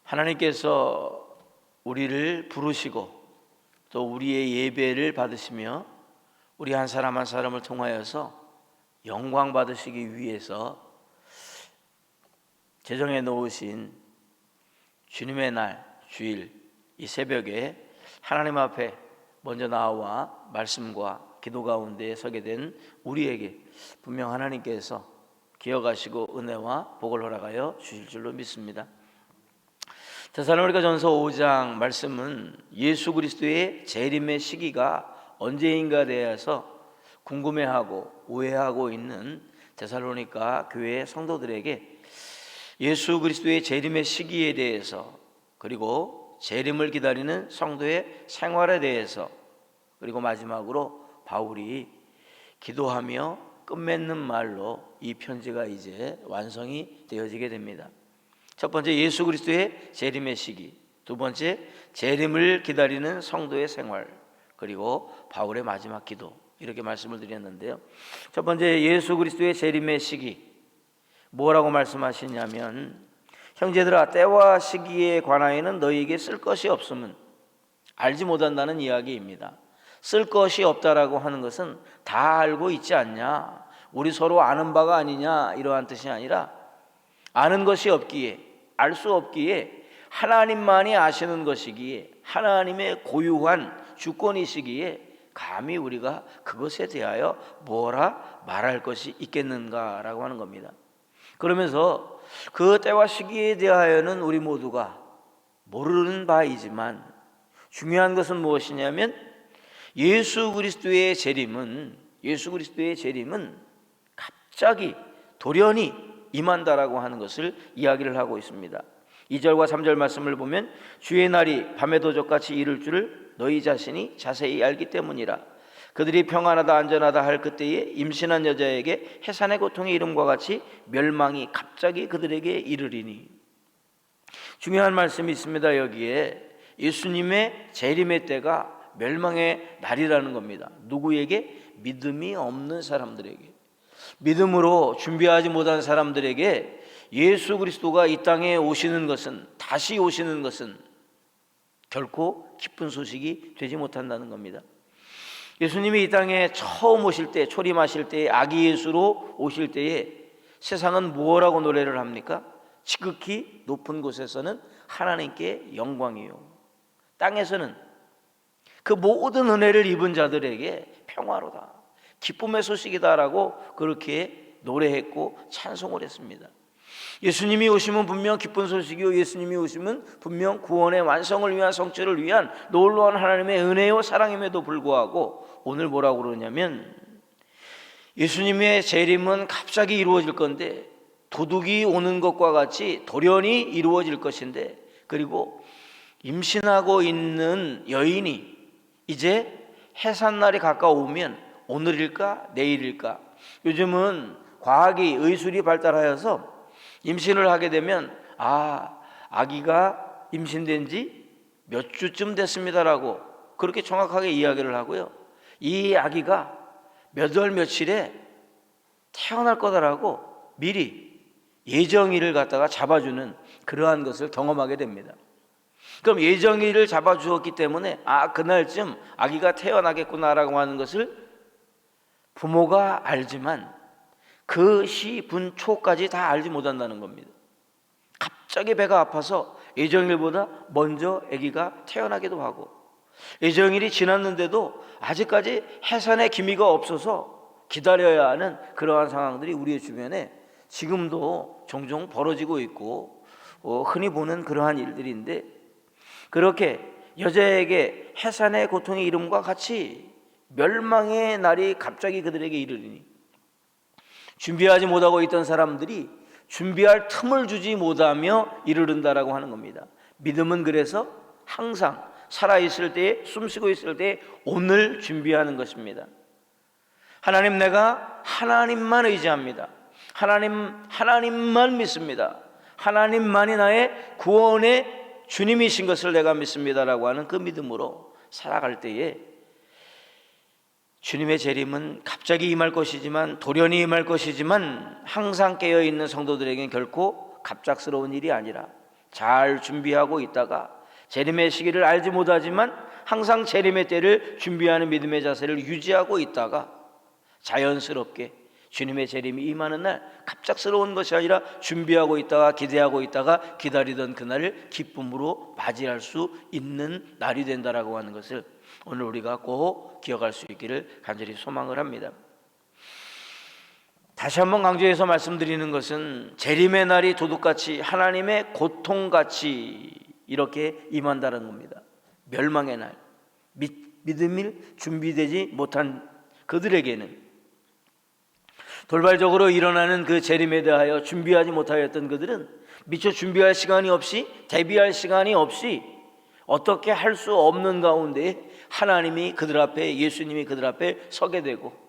하나님께서 우리를 부르시고 또 우리의 예배를 받으시며 우리 한 사람 한 사람을 통하여서 영광 받으시기 위해서 제정해 놓으신 주님의 날, 주일, 이 새벽에 하나님 앞에 먼저 나와 말씀과 기도 가운데 서게 된 우리에게 분명 하나님께서 기억하시고 은혜와 복을 허락하여 주실 줄로 믿습니다. 데살로니가 전서 5장 말씀은 예수 그리스도의 재림의 시기가 언제인가 대해서 궁금해하고 오해하고 있는 데살로니가 교회 성도들에게 예수 그리스도의 재림의 시기에 대해서, 그리고 재림을 기다리는 성도의 생활에 대해서, 그리고 마지막으로 바울이 기도하며 끝맺는 말로 이 편지가 이제 완성이 되어지게 됩니다. 첫 번째, 예수 그리스도의 재림의 시기. 두 번째, 재림을 기다리는 성도의 생활. 그리고 바울의 마지막 기도. 이렇게 말씀을 드렸는데요. 첫 번째, 예수 그리스도의 재림의 시기. 뭐라고 말씀하시냐면, 형제들아, 때와 시기에 관하여는 너희에게 쓸 것이 없음은 알지 못한다는 이야기입니다. 쓸 것이 없다라고 하는 것은 다 알고 있지 않냐, 우리 서로 아는 바가 아니냐, 이러한 뜻이 아니라 아는 것이 없기에, 알 수 없기에 하나님만이 아시는 것이기에, 하나님의 고유한 주권이시기에 감히 우리가 그것에 대하여 뭐라 말할 것이 있겠는가라고 하는 겁니다. 그러면서 그 때와 시기에 대하여는 우리 모두가 모르는 바이지만 중요한 것은 무엇이냐면 예수 그리스도의 재림은 갑자기 돌연히 임한다라고 하는 것을 이야기를 하고 있습니다. 2절과 3절 말씀을 보면 주의 날이 밤의 도적같이 이를 줄을 너희 자신이 자세히 알기 때문이라. 그들이 평안하다 안전하다 할 그때에 임신한 여자에게 해산의 고통의 이름과 같이 멸망이 갑자기 그들에게 이르리니. 중요한 말씀이 있습니다. 여기에 예수님의 재림의 때가 멸망의 날이라는 겁니다. 누구에게? 믿음이 없는 사람들에게, 믿음으로 준비하지 못한 사람들에게 예수 그리스도가 이 땅에 오시는 것은, 다시 오시는 것은 결코 기쁜 소식이 되지 못한다는 겁니다. 예수님이 이 땅에 처음 오실 때, 초림하실 때, 아기 예수로 오실 때에 세상은 무엇라고 노래를 합니까? 지극히 높은 곳에서는 하나님께 영광이요, 땅에서는 그 모든 은혜를 입은 자들에게 평화로다, 기쁨의 소식이다라고 그렇게 노래했고 찬송을 했습니다. 예수님이 오시면 분명 기쁜 소식이요, 예수님이 오시면 분명 구원의 완성을 위한, 성취를 위한 놀라운 하나님의 은혜요 사랑임에도 불구하고 오늘 뭐라고 그러냐면, 예수님의 재림은 갑자기 이루어질 건데, 도둑이 오는 것과 같이 돌연히 이루어질 것인데, 그리고 임신하고 있는 여인이 이제 해산날이 가까우면 오늘일까 내일일까, 요즘은 과학이, 의술이 발달하여서 임신을 하게 되면 아기가 임신된 지 몇 주쯤 됐습니다라고 그렇게 정확하게 이야기를 하고요, 이 아기가 몇 월 며칠에 태어날 거다라고 미리 예정일을 갖다가 잡아주는 그러한 것을 경험하게 됩니다. 그럼 예정일을 잡아주었기 때문에 그날쯤 아기가 태어나겠구나라고 하는 것을 부모가 알지만 그 시, 분, 초까지 다 알지 못한다는 겁니다. 갑자기 배가 아파서 예정일보다 먼저 아기가 태어나기도 하고, 예정일이 지났는데도 아직까지 해산의 기미가 없어서 기다려야 하는 그러한 상황들이 우리의 주변에 지금도 종종 벌어지고 있고 흔히 보는 그러한 일들인데, 그렇게 여자에게 해산의 고통의 이름과 같이 멸망의 날이 갑자기 그들에게 이르리니, 준비하지 못하고 있던 사람들이 준비할 틈을 주지 못하며 이르른다라고 하는 겁니다. 믿음은 그래서 항상 살아있을 때, 숨쉬고 있을 때 오늘 준비하는 것입니다. 하나님, 내가 하나님만 의지합니다. 하나님만 믿습니다. 하나님만이 나의 구원의 주님이신 것을 내가 믿습니다라고 하는 그 믿음으로 살아갈 때에 주님의 재림은 갑자기 임할 것이지만, 돌연히 임할 것이지만, 항상 깨어있는 성도들에게는 결코 갑작스러운 일이 아니라 잘 준비하고 있다가 재림의 시기를 알지 못하지만 항상 재림의 때를 준비하는 믿음의 자세를 유지하고 있다가 자연스럽게 주님의 재림이 임하는 날 갑작스러운 것이 아니라 준비하고 있다가 기대하고 있다가 기다리던 그날을 기쁨으로 맞이할 수 있는 날이 된다라고 하는 것을 오늘 우리가 꼭 기억할 수 있기를 간절히 소망을 합니다. 다시 한번 강조해서 말씀드리는 것은 재림의 날이 도둑같이 하나님의 고통같이 이렇게 임한다는 겁니다. 멸망의 날, 믿음이 준비되지 못한 그들에게는, 돌발적으로 일어나는 그 재림에 대하여 준비하지 못하였던 그들은 미처 준비할 시간이 없이, 대비할 시간이 없이 어떻게 할 수 없는 가운데 하나님이 그들 앞에, 예수님이 그들 앞에 서게 되고,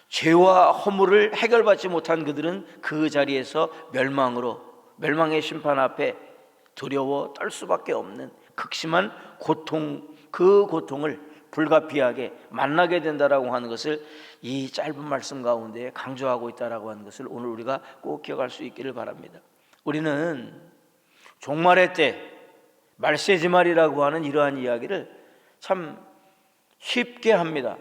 죄와 허물을 해결받지 못한 그들은 그 자리에서 멸망의 심판 앞에 두려워 떨 수밖에 없는 극심한 고통, 그 고통을 불가피하게 만나게 된다라고 하는 것을 이 짧은 말씀 가운데 강조하고 있다라고 하는 것을 오늘 우리가 꼭 기억할 수 있기를 바랍니다. 우리는 종말의 때, 말세지말이라고 하는 이러한 이야기를 참 쉽게 합니다.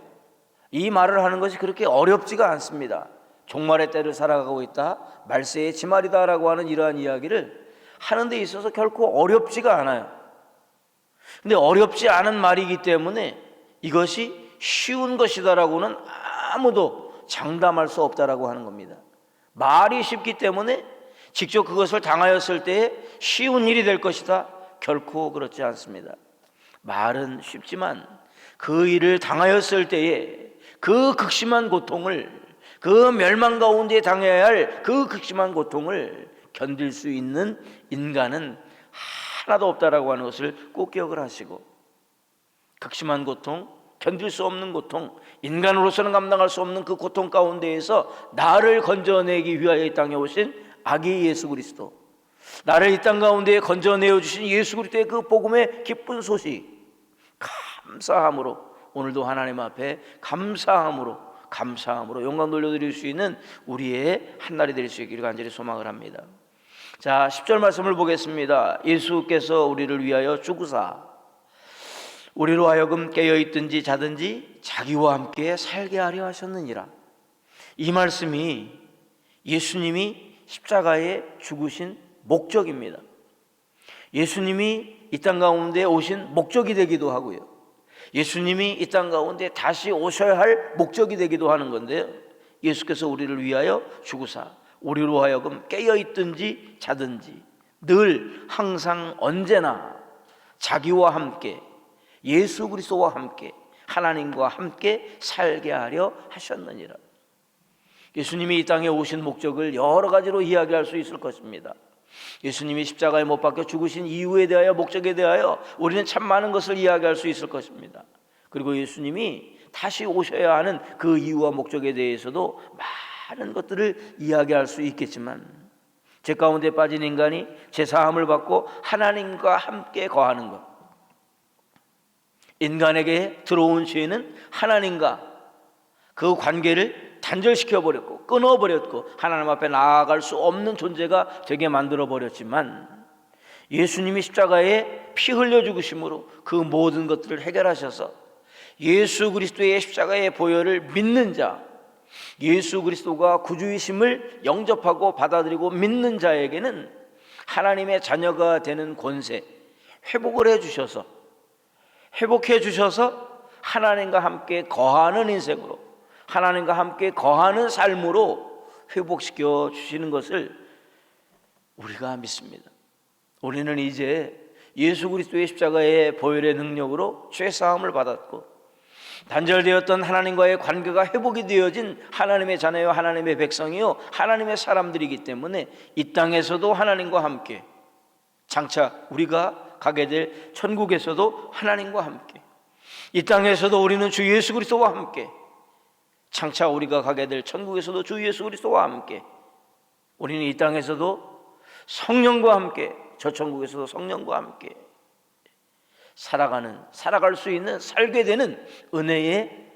이 말을 하는 것이 그렇게 어렵지가 않습니다. 종말의 때를 살아가고 있다, 말세의 지말이다라고 하는 이러한 이야기를 하는 데 있어서 결코 어렵지가 않아요. 근데 어렵지 않은 말이기 때문에 이것이 쉬운 것이다라고는 아무도 장담할 수 없다라고 하는 겁니다. 말이 쉽기 때문에 직접 그것을 당하였을 때에 쉬운 일이 될 것이다, 결코 그렇지 않습니다. 말은 쉽지만 그 일을 당하였을 때에 그 극심한 고통을, 그 멸망 가운데 당해야 할 그 극심한 고통을 견딜 수 있는 인간은 하나도 없다라고 하는 것을 꼭 기억을 하시고, 극심한 고통, 견딜 수 없는 고통, 인간으로서는 감당할 수 없는 그 고통 가운데에서 나를 건져내기 위하여 이 땅에 오신 아기 예수 그리스도, 나를 이 땅 가운데 건져내어 주신 예수 그리스도의 그 복음의 기쁜 소식, 감사함으로 오늘도 하나님 앞에 감사함으로 영광 돌려드릴 수 있는 우리의 한날이 될 수 있기를 간절히 소망을 합니다. 자, 10절 말씀을 보겠습니다. 예수께서 우리를 위하여 죽으사 우리로 하여금 깨어있든지 자든지 자기와 함께 살게 하려 하셨느니라. 이 말씀이 예수님이 십자가에 죽으신 목적입니다. 예수님이 이 땅 가운데 오신 목적이 되기도 하고요, 예수님이 이 땅 가운데 다시 오셔야 할 목적이 되기도 하는 건데요, 예수께서 우리를 위하여 죽으사 우리로 하여금 깨어있든지 자든지 늘 항상 언제나 자기와 함께, 예수 그리스도와 함께, 하나님과 함께 살게 하려 하셨느니라. 예수님이 이 땅에 오신 목적을 여러 가지로 이야기할 수 있을 것입니다. 예수님이 십자가에 못 박혀 죽으신 이유에 대하여, 목적에 대하여 우리는 참 많은 것을 이야기할 수 있을 것입니다. 그리고 예수님이 다시 오셔야 하는 그 이유와 목적에 대해서도 많은 것들을 이야기할 수 있겠지만, 죄 가운데 빠진 인간이 죄 사함을 받고 하나님과 함께 거하는 것, 인간에게 들어온 죄는 하나님과 그 관계를 단절시켜버렸고 끊어버렸고 하나님 앞에 나아갈 수 없는 존재가 되게 만들어버렸지만, 예수님이 십자가에 피 흘려 죽으심으로 그 모든 것들을 해결하셔서 예수 그리스도의 십자가의 보혈을 믿는 자, 예수 그리스도가 구주이심을 영접하고 받아들이고 믿는 자에게는 하나님의 자녀가 되는 권세, 회복해 주셔서 하나님과 함께 거하는 인생으로, 하나님과 함께 거하는 삶으로 회복시켜 주시는 것을 우리가 믿습니다. 우리는 이제 예수 그리스도의 십자가의 보혈의 능력으로 죄사함을 받았고, 단절되었던 하나님과의 관계가 회복이 되어진 하나님의 자녀요, 하나님의 백성이요, 하나님의 사람들이기 때문에 이 땅에서도 하나님과 함께, 장차 우리가 가게 될 천국에서도 하나님과 함께, 이 땅에서도 우리는 주 예수 그리스도와 함께, 장차 우리가 가게 될 천국에서도 주 예수 그리스도와 함께, 우리는 이 땅에서도 성령과 함께, 저 천국에서도 성령과 함께 살아갈 수 있는, 살게 되는 은혜의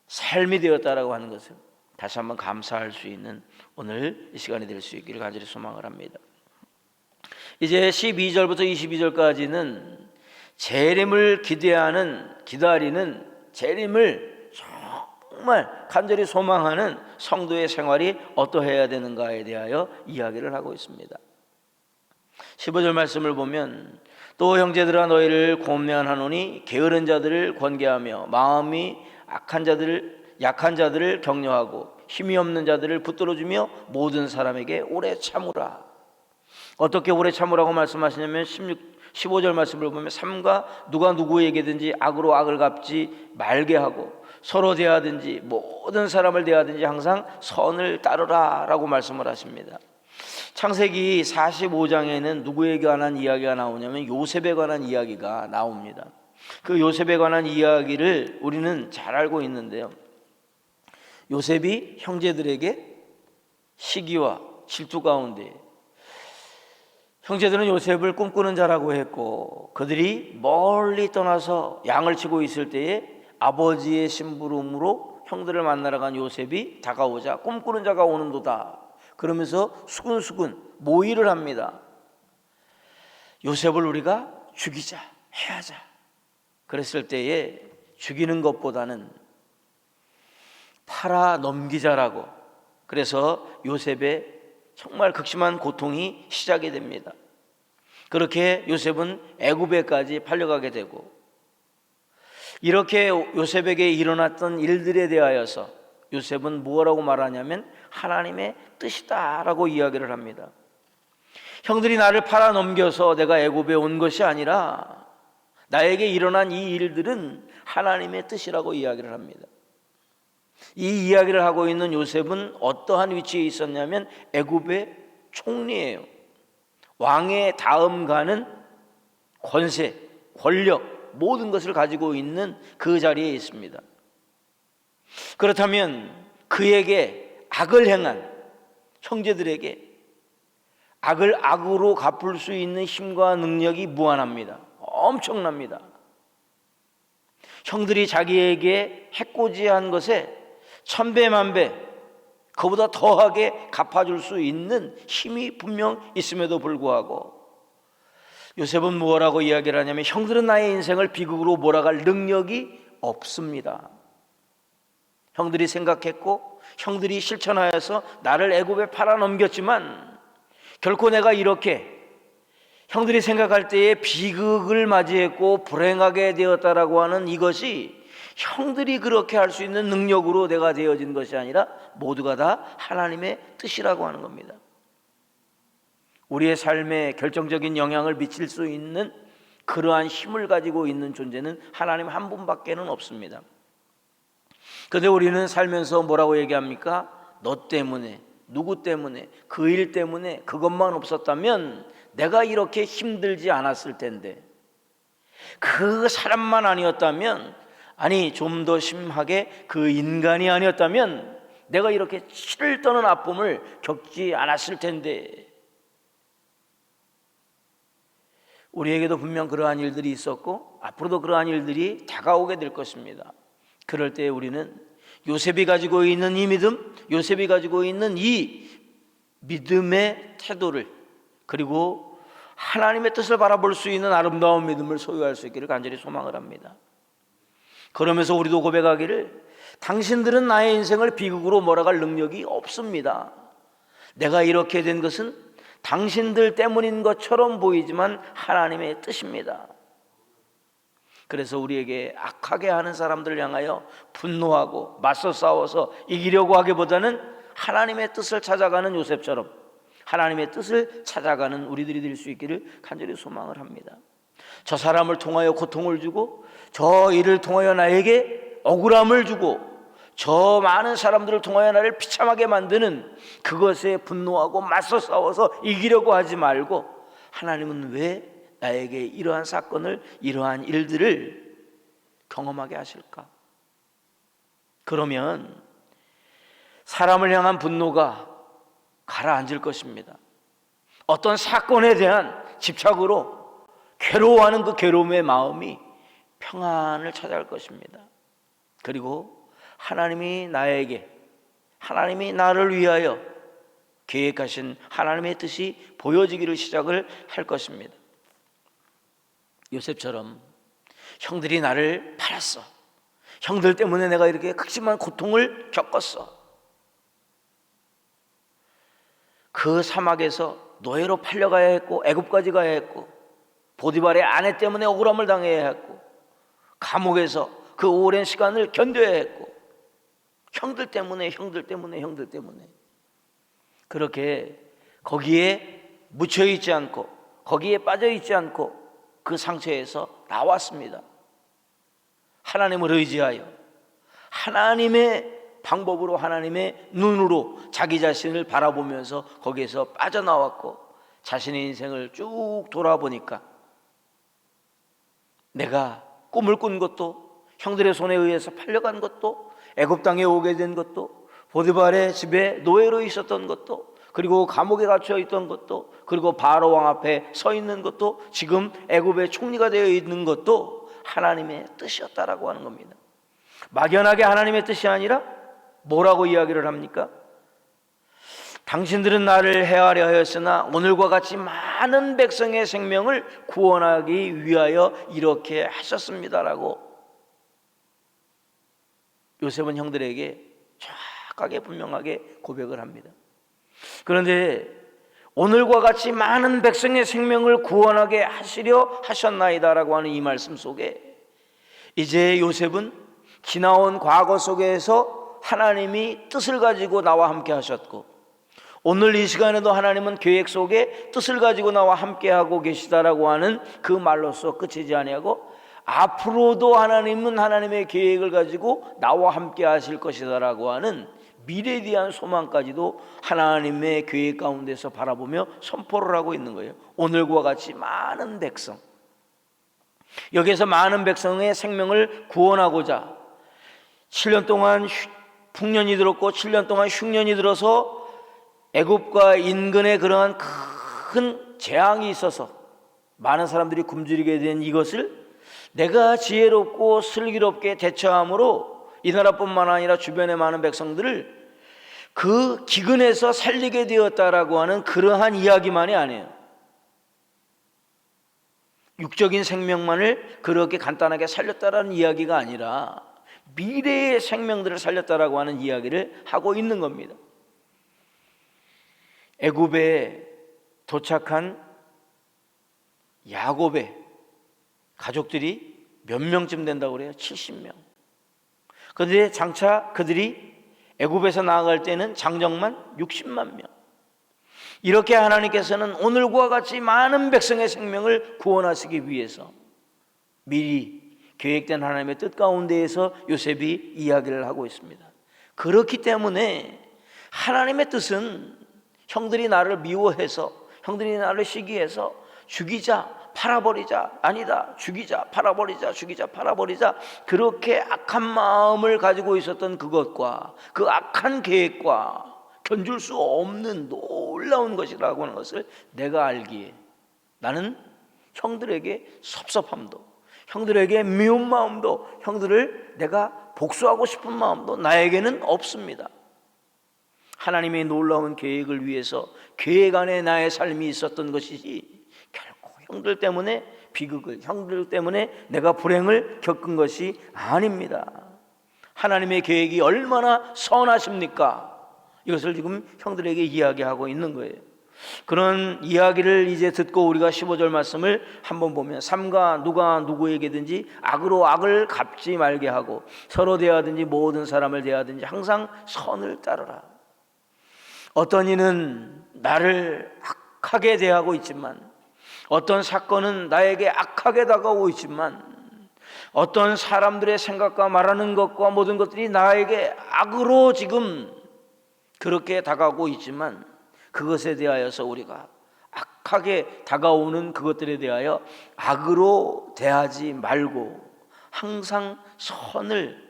삶이 되었다라고 하는 것을 다시 한번 감사할 수 있는 오늘 이 시간이 될 수 있기를 간절히 소망을 합니다. 이제 12절부터 22절까지는 재림을 기다리는 재림을 정말 간절히 소망하는 성도의 생활이 어떠해야 되는가에 대하여 이야기를 하고 있습니다. 15절 말씀을 보면 또 형제들아 너희를 권면하노니 게으른 자들을 권계하며 마음이 약한 자들을 격려하고 힘이 없는 자들을 붙들어주며 모든 사람에게 오래 참으라. 어떻게 오래 참으라고 말씀하시냐면 15절 말씀을 보면 삼가 누가 누구에게든지 악으로 악을 갚지 말게 하고 서로 대하든지 모든 사람을 대하든지 항상 선을 따르라 라고 말씀을 하십니다. 창세기 45장에는 누구에 관한 이야기가 나오냐면 요셉에 관한 이야기가 나옵니다. 그 요셉에 관한 이야기를 우리는 잘 알고 있는데요, 요셉이 형제들에게 시기와 질투 가운데, 형제들은 요셉을 꿈꾸는 자라고 했고 그들이 멀리 떠나서 양을 치고 있을 때에 아버지의 심부름으로 형들을 만나러 간 요셉이 다가오자 꿈꾸는 자가 오는도다 그러면서 수근수근 모의를 합니다. 요셉을 우리가 죽이자, 해하자. 그랬을 때에 죽이는 것보다는 팔아 넘기자라고, 그래서 요셉의 정말 극심한 고통이 시작이 됩니다. 그렇게 요셉은 애굽에까지 팔려가게 되고, 이렇게 요셉에게 일어났던 일들에 대하여서 요셉은 뭐라고 말하냐면 하나님의 뜻이다라고 이야기를 합니다. 형들이 나를 팔아 넘겨서 내가 애굽에 온 것이 아니라 나에게 일어난 이 일들은 하나님의 뜻이라고 이야기를 합니다. 이 이야기를 하고 있는 요셉은 어떠한 위치에 있었냐면 애굽의 총리예요. 왕의 다음 가는 권세, 권력, 모든 것을 가지고 있는 그 자리에 있습니다. 그렇다면 그에게 악을 행한 형제들에게 악을 악으로 갚을 수 있는 힘과 능력이 무한합니다. 엄청납니다. 형들이 자기에게 해코지한 것에 천배만배 그보다 더하게 갚아줄 수 있는 힘이 분명 있음에도 불구하고 요셉은 뭐라고 이야기를 하냐면 형들은 나의 인생을 비극으로 몰아갈 능력이 없습니다. 형들이 생각했고 형들이 실천하여서 나를 애굽에 팔아 넘겼지만 결코 내가 이렇게 형들이 생각할 때에 비극을 맞이했고 불행하게 되었다라고 하는 이것이 형들이 그렇게 할 수 있는 능력으로 내가 되어진 것이 아니라 모두가 다 하나님의 뜻이라고 하는 겁니다. 우리의 삶에 결정적인 영향을 미칠 수 있는 그러한 힘을 가지고 있는 존재는 하나님 한 분밖에는 없습니다. 그런데 우리는 살면서 뭐라고 얘기합니까? 너 때문에, 누구 때문에, 그 일 때문에, 그것만 없었다면 내가 이렇게 힘들지 않았을 텐데, 그 사람만 아니었다면, 아니 좀 더 심하게 그 인간이 아니었다면 내가 이렇게 치를 떠는 아픔을 겪지 않았을 텐데. 우리에게도 분명 그러한 일들이 있었고 앞으로도 그러한 일들이 다가오게 될 것입니다. 그럴 때 우리는 요셉이 가지고 있는 이 믿음, 요셉이 가지고 있는 이 믿음의 태도를, 그리고 하나님의 뜻을 바라볼 수 있는 아름다운 믿음을 소유할 수 있기를 간절히 소망을 합니다. 그러면서 우리도 고백하기를 당신들은 나의 인생을 비극으로 몰아갈 능력이 없습니다. 내가 이렇게 된 것은 당신들 때문인 것처럼 보이지만 하나님의 뜻입니다. 그래서 우리에게 악하게 하는 사람들을 향하여 분노하고 맞서 싸워서 이기려고 하기보다는 하나님의 뜻을 찾아가는 요셉처럼 하나님의 뜻을 찾아가는 우리들이 될 수 있기를 간절히 소망을 합니다. 저 사람을 통하여 고통을 주고 저 일을 통하여 나에게 억울함을 주고 저 많은 사람들을 통하여 나를 비참하게 만드는 그것에 분노하고 맞서 싸워서 이기려고 하지 말고 하나님은 왜 나에게 이러한 사건을, 이러한 일들을 경험하게 하실까? 그러면 사람을 향한 분노가 가라앉을 것입니다. 어떤 사건에 대한 집착으로 괴로워하는 그 괴로움의 마음이 평안을 찾아갈 것입니다. 그리고 하나님이 나에게, 하나님이 나를 위하여 계획하신 하나님의 뜻이 보여지기를 시작을 할 것입니다. 요셉처럼 형들이 나를 팔았어. 형들 때문에 내가 이렇게 극심한 고통을 겪었어. 그 사막에서 노예로 팔려가야 했고 애굽까지 가야 했고 보디발의 아내 때문에 억울함을 당해야 했고 감옥에서 그 오랜 시간을 견뎌야 했고 형들 때문에 그렇게 거기에 묻혀있지 않고 거기에 빠져있지 않고 그 상처에서 나왔습니다. 하나님을 의지하여 하나님의 방법으로 하나님의 눈으로 자기 자신을 바라보면서 거기에서 빠져나왔고 자신의 인생을 쭉 돌아보니까 내가 꿈을 꾼 것도 형들의 손에 의해서 팔려간 것도 애굽 땅에 오게 된 것도 보디발의 집에 노예로 있었던 것도 그리고 감옥에 갇혀 있던 것도 그리고 바로 왕 앞에 서 있는 것도 지금 애굽의 총리가 되어 있는 것도 하나님의 뜻이었다라고 하는 겁니다. 막연하게 하나님의 뜻이 아니라 뭐라고 이야기를 합니까? 당신들은 나를 해하려 하였으나 오늘과 같이 많은 백성의 생명을 구원하기 위하여 이렇게 하셨습니다라고 요셉은 형들에게 정확하게 분명하게 고백을 합니다. 그런데 오늘과 같이 많은 백성의 생명을 구원하게 하시려 하셨나이다라고 하는 이 말씀 속에 이제 요셉은 지나온 과거 속에서 하나님이 뜻을 가지고 나와 함께 하셨고 오늘 이 시간에도 하나님은 계획 속에 뜻을 가지고 나와 함께하고 계시다라고 하는 그 말로서 끝이지 아니하고 앞으로도 하나님은 하나님의 계획을 가지고 나와 함께 하실 것이다라고 하는 미래에 대한 소망까지도 하나님의 계획 가운데서 바라보며 선포를 하고 있는 거예요. 오늘과 같이 많은 백성, 여기에서 많은 백성의 생명을 구원하고자 7년 동안 풍년이 들었고 7년 동안 흉년이 들어서 애굽과 인근에 그러한 큰 재앙이 있어서 많은 사람들이 굶주리게 된 이것을 내가 지혜롭고 슬기롭게 대처함으로 이 나라뿐만 아니라 주변의 많은 백성들을 그 기근에서 살리게 되었다라고 하는 그러한 이야기만이 아니에요. 육적인 생명만을 그렇게 간단하게 살렸다라는 이야기가 아니라 미래의 생명들을 살렸다라고 하는 이야기를 하고 있는 겁니다. 애굽에 도착한 야곱의 가족들이 몇 명쯤 된다고 그래요? 70명. 그런데 장차 그들이 애굽에서 나아갈 때는 장정만 60만 명. 이렇게 하나님께서는 오늘과 같이 많은 백성의 생명을 구원하시기 위해서 미리 계획된 하나님의 뜻 가운데에서 요셉이 이야기를 하고 있습니다. 그렇기 때문에 하나님의 뜻은 형들이 나를 미워해서 형들이 나를 시기해서 죽이자 팔아버리자 아니다 죽이자 팔아버리자 죽이자 팔아버리자 그렇게 악한 마음을 가지고 있었던 그것과 그 악한 계획과 견줄 수 없는 놀라운 것이라고 하는 것을 내가 알기에 나는 형들에게 섭섭함도 형들에게 미운 마음도 형들을 내가 복수하고 싶은 마음도 나에게는 없습니다. 하나님의 놀라운 계획을 위해서 계획 안에 나의 삶이 있었던 것이지 결코 형들 때문에 비극을 형들 때문에 내가 불행을 겪은 것이 아닙니다. 하나님의 계획이 얼마나 선하십니까? 이것을 지금 형들에게 이야기하고 있는 거예요. 그런 이야기를 이제 듣고 우리가 15절 말씀을 한번 보면 삼가 누가 누구에게든지 악으로 악을 갚지 말게 하고 서로 대하든지 모든 사람을 대하든지 항상 선을 따르라. 어떤 이는 나를 악하게 대하고 있지만 어떤 사건은 나에게 악하게 다가오고 있지만 어떤 사람들의 생각과 말하는 것과 모든 것들이 나에게 악으로 지금 그렇게 다가오고 있지만 그것에 대하여서 우리가 악하게 다가오는 그것들에 대하여 악으로 대하지 말고 항상 선을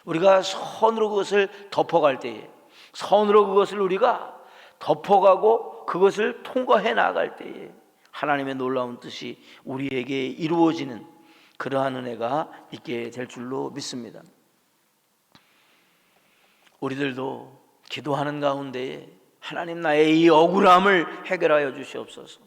우리가 선으로 그것을 덮어갈 때에 선으로 그것을 우리가 덮어가고 그것을 통과해 나갈 때에 하나님의 놀라운 뜻이 우리에게 이루어지는 그러한 은혜가 있게 될 줄로 믿습니다. 우리들도 기도하는 가운데에 하나님, 나의 이 억울함을 해결하여 주시옵소서.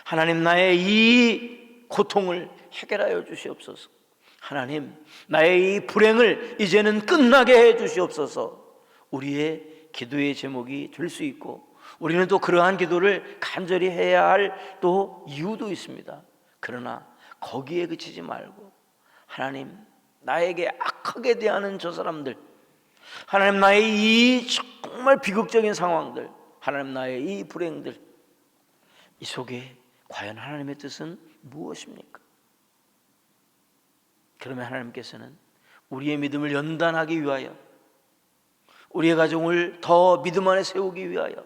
하나님, 나의 이 고통을 해결하여 주시옵소서. 하나님, 나의 이 불행을 이제는 끝나게 해 주시옵소서. 우리의 기도의 제목이 될 수 있고, 우리는 또 그러한 기도를 간절히 해야 할 또 이유도 있습니다. 그러나 거기에 그치지 말고, 하나님, 나에게 악하게 대하는 저 사람들, 하나님, 나의 이 정말 비극적인 상황들, 하나님, 나의 이 불행들, 이 속에 과연 하나님의 뜻은 무엇입니까? 그러면 하나님께서는 우리의 믿음을 연단하기 위하여, 우리의 가정을 더 믿음 안에 세우기 위하여,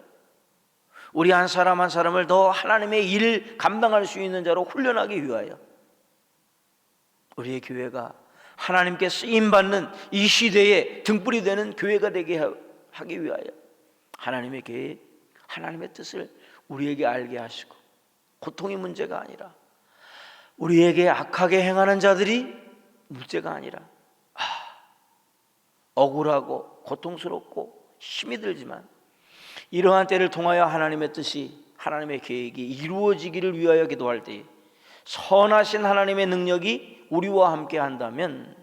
우리 한 사람 한 사람을 더 하나님의 일을 감당할 수 있는 자로 훈련하기 위하여, 우리의 교회가 하나님께 쓰임받는 이 시대에 등불이 되는 교회가 되게 하기 위하여 하나님의 계획, 하나님의 뜻을 우리에게 알게 하시고, 고통이 문제가 아니라 우리에게 악하게 행하는 자들이 문제가 아니라 억울하고 고통스럽고 힘이 들지만 이러한 때를 통하여 하나님의 뜻이, 하나님의 계획이 이루어지기를 위하여 기도할 때에 선하신 하나님의 능력이 우리와 함께 한다면,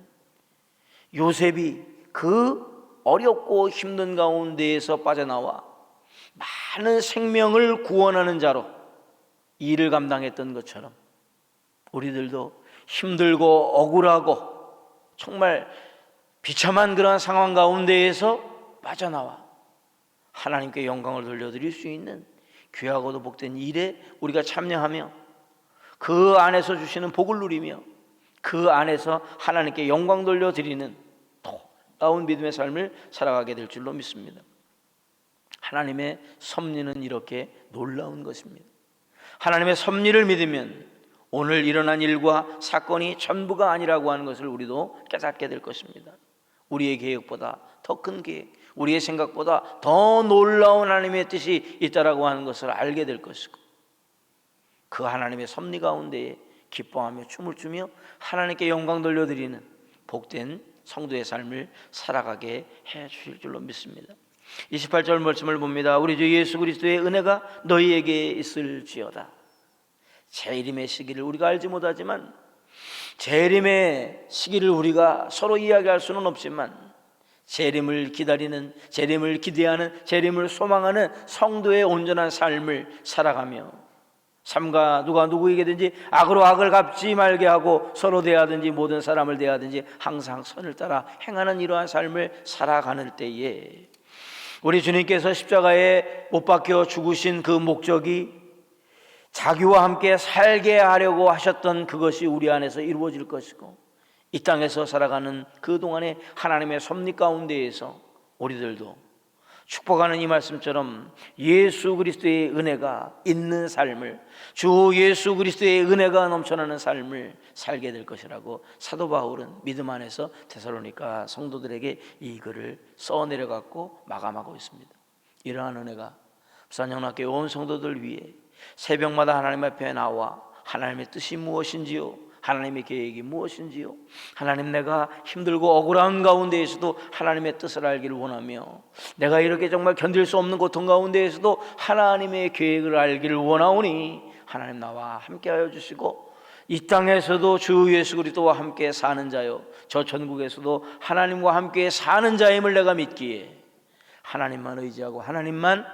요셉이 그 어렵고 힘든 가운데에서 빠져나와 많은 생명을 구원하는 자로 일을 감당했던 것처럼 우리들도 힘들고 억울하고 정말 비참한 그러한 상황 가운데에서 빠져나와 하나님께 영광을 돌려드릴 수 있는 귀하고도 복된 일에 우리가 참여하며 그 안에서 주시는 복을 누리며 그 안에서 하나님께 영광 돌려드리는 놀라운 믿음의 삶을 살아가게 될 줄로 믿습니다. 하나님의 섭리는 이렇게 놀라운 것입니다. 하나님의 섭리를 믿으면 오늘 일어난 일과 사건이 전부가 아니라고 하는 것을 우리도 깨닫게 될 것입니다. 우리의 계획보다 더 큰 계획, 우리의 생각보다 더 놀라운 하나님의 뜻이 있다라고 하는 것을 알게 될 것이고, 그 하나님의 섭리 가운데에 기뻐하며 춤을 추며 하나님께 영광 돌려드리는 복된 성도의 삶을 살아가게 해 주실 줄로 믿습니다. 28절 말씀을 봅니다. 우리 주 예수 그리스도의 은혜가 너희에게 있을지어다. 재림의 시기를 우리가 알지 못하지만, 재림의 시기를 우리가 서로 이야기할 수는 없지만, 재림을 기다리는, 재림을 기대하는, 재림을 소망하는 성도의 온전한 삶을 살아가며 삼가 누가 누구에게든지 악으로 악을 갚지 말게 하고 서로 대하든지 모든 사람을 대하든지 항상 선을 따라 행하는 이러한 삶을 살아가는 때에 우리 주님께서 십자가에 못 박혀 죽으신 그 목적이 자기와 함께 살게 하려고 하셨던 그것이 우리 안에서 이루어질 것이고, 이 땅에서 살아가는 그동안의 하나님의 섭리 가운데에서 우리들도 축복하는 이 말씀처럼 예수 그리스도의 은혜가 있는 삶을, 주 예수 그리스도의 은혜가 넘쳐나는 삶을 살게 될 것이라고 사도 바울은 믿음 안에서 데살로니가 성도들에게 이 글을 써내려갖고 마감하고 있습니다. 이러한 은혜가 부산영락교회 온 성도들 위해 새벽마다 하나님 앞에 나와 하나님의 뜻이 무엇인지요, 하나님의 계획이 무엇인지요, 하나님, 내가 힘들고 억울한 가운데에서도 하나님의 뜻을 알기를 원하며, 내가 이렇게 정말 견딜 수 없는 고통 가운데에서도 하나님의 계획을 알기를 원하오니 하나님 나와 함께하여 주시고, 이 땅에서도 주 예수 그리스도와 함께 사는 자요, 저 천국에서도 하나님과 함께 사는 자임을 내가 믿기에 하나님만 의지하고 하나님만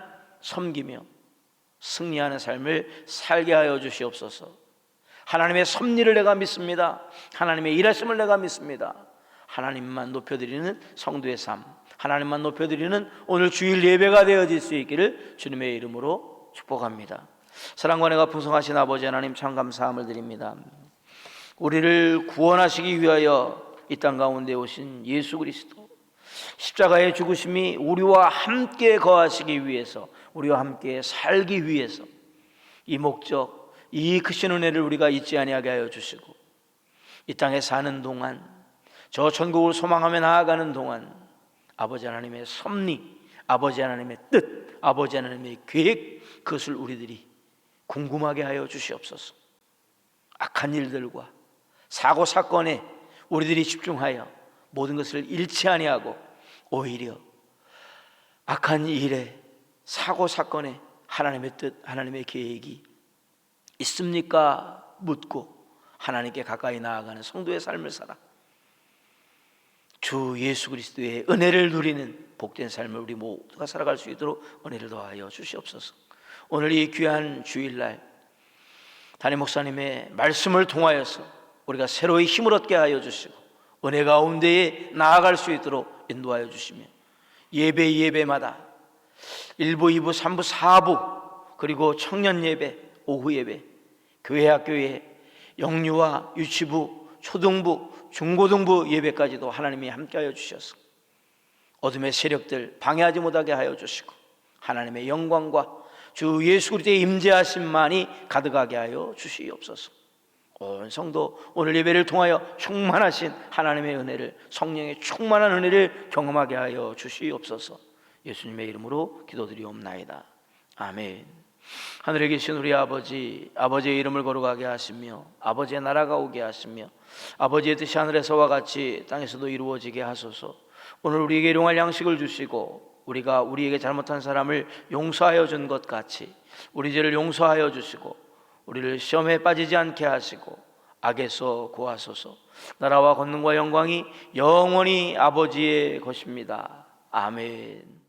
섬기며 승리하는 삶을 살게 하여 주시옵소서. 하나님의 섭리를 내가 믿습니다. 하나님의 일하심을 내가 믿습니다. 하나님만 높여드리는 성도의 삶, 하나님만 높여드리는 오늘 주일 예배가 되어질 수 있기를 주님의 이름으로 축복합니다. 사랑과 은혜가 풍성하신 아버지 하나님, 참 감사함을 드립니다. 우리를 구원하시기 위하여 이 땅 가운데 오신 예수 그리스도, 십자가의 죽으심이 우리와 함께 거하시기 위해서, 우리와 함께 살기 위해서, 이 목적, 이 크신 은혜를 우리가 잊지 아니하게 하여 주시고, 이 땅에 사는 동안, 저 천국을 소망하며 나아가는 동안 아버지 하나님의 섭리, 아버지 하나님의 뜻, 아버지 하나님의 계획, 그것을 우리들이 궁금하게 하여 주시옵소서. 악한 일들과 사고 사건에 우리들이 집중하여 모든 것을 잃지 아니하고 오히려 악한 일에 사고 사건에 하나님의 뜻, 하나님의 계획이 있습니까? 묻고 하나님께 가까이 나아가는 성도의 삶을 살아 주 예수 그리스도의 은혜를 누리는 복된 삶을 우리 모두가 살아갈 수 있도록 은혜를 더하여 주시옵소서. 오늘 이 귀한 주일날 담임 목사님의 말씀을 통하여서 우리가 새로이 힘을 얻게 하여 주시고 은혜 가운데에 나아갈 수 있도록 인도하여 주시며 예배마다 1부, 2부, 3부, 4부 그리고 청년 예배, 오후 예배, 교회 학교에 영유아, 유치부, 초등부, 중고등부 예배까지도 하나님이 함께하여 주셔서 어둠의 세력들 방해하지 못하게 하여 주시고 하나님의 영광과 주 예수 그리스도의 임재하심만이 가득하게 하여 주시옵소서. 온 성도 오늘 예배를 통하여 충만하신 하나님의 은혜를, 성령의 충만한 은혜를 경험하게 하여 주시옵소서. 예수님의 이름으로 기도드리옵나이다. 아멘. 하늘에 계신 우리 아버지, 아버지의 이름을 거룩하게 하시며 아버지의 나라가 오게 하시며 아버지의 뜻이 하늘에서와 같이 땅에서도 이루어지게 하소서. 오늘 우리에게 일용할 양식을 주시고 우리가 우리에게 잘못한 사람을 용서하여 준 것 같이 우리 죄를 용서하여 주시고 우리를 시험에 빠지지 않게 하시고 악에서 구하소서. 나라와 권능과 영광이 영원히 아버지의 것입니다. 아멘.